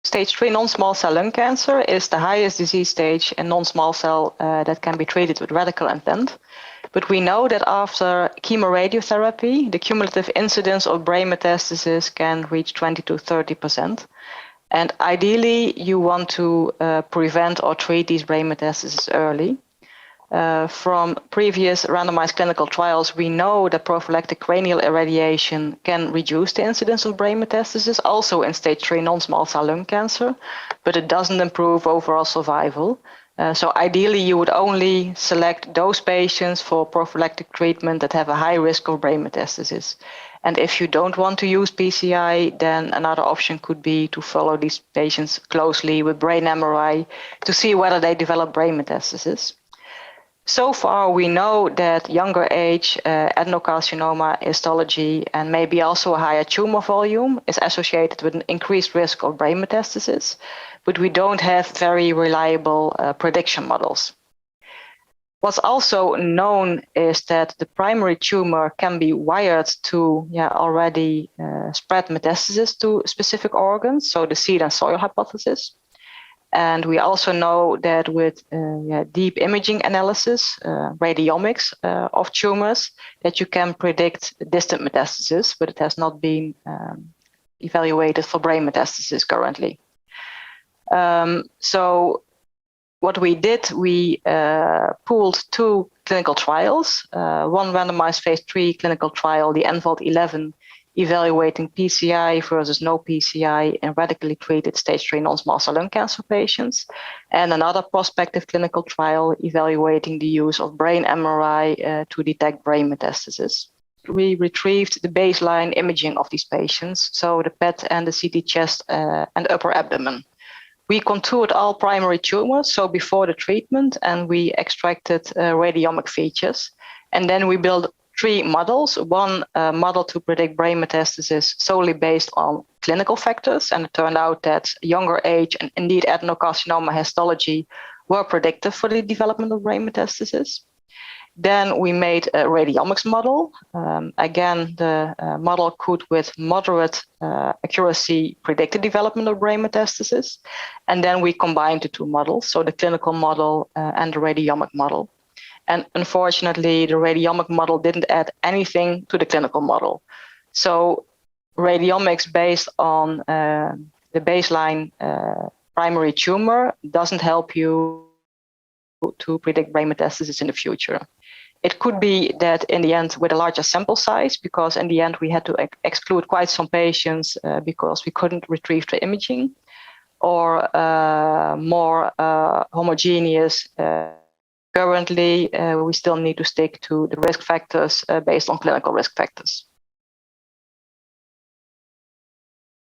Stage 3 non-small cell lung cancer is the highest disease stage in non-small cell that can be treated with radical intent. But we know that after chemoradiotherapy, the cumulative incidence of brain metastasis can reach 20 to 30%. And ideally, you want to prevent or treat these brain metastases early. From previous randomized clinical trials, we know that prophylactic cranial irradiation can reduce the incidence of brain metastasis, also in stage 3 non-small cell lung cancer, but it doesn't improve overall survival. So ideally, you would only select those patients for prophylactic treatment that have a high risk of brain metastasis. And if you don't want to use PCI, then another option could be to follow these patients closely with brain MRI to see whether they develop brain metastasis. So far, we know that younger age adenocarcinoma, histology, and maybe also a higher tumor volume is associated with an increased risk of brain metastasis, but we don't have very reliable prediction models. What's also known is that the primary tumor can be wired to already spread metastasis to specific organs, so the seed and soil hypothesis. And we also know that with deep imaging analysis, radiomics of tumors, that you can predict distant metastasis, but it has not been evaluated for brain metastasis currently. So what we did, we pooled two clinical trials, one randomized phase 3 clinical trial, the NVALT11, evaluating PCI versus no PCI in radically treated stage 3 non-small cell lung cancer patients, and another prospective clinical trial evaluating the use of brain MRI to detect brain metastasis. We retrieved the baseline imaging of these patients, so the PET and the CT chest and upper abdomen. We contoured all primary tumors, so before the treatment, and we extracted radiomic features. And then we built 3 models, one model to predict brain metastasis solely based on clinical factors, and it turned out that younger age and indeed adenocarcinoma histology were predictive for the development of brain metastasis. Then we made a radiomics model. Again, the model could with moderate accuracy predict the development of brain metastasis. And then we combined the 2 models, so the clinical model and the radiomic model. And unfortunately, the radiomic model didn't add anything to the clinical model. So radiomics based on the baseline primary tumor doesn't help you to predict brain metastasis in the future. It could be that in the end with a larger sample size, because in the end we had to exclude quite some patients because we couldn't retrieve the imaging, or more homogeneous. Currently, we still need to stick to the risk factors based on clinical risk factors.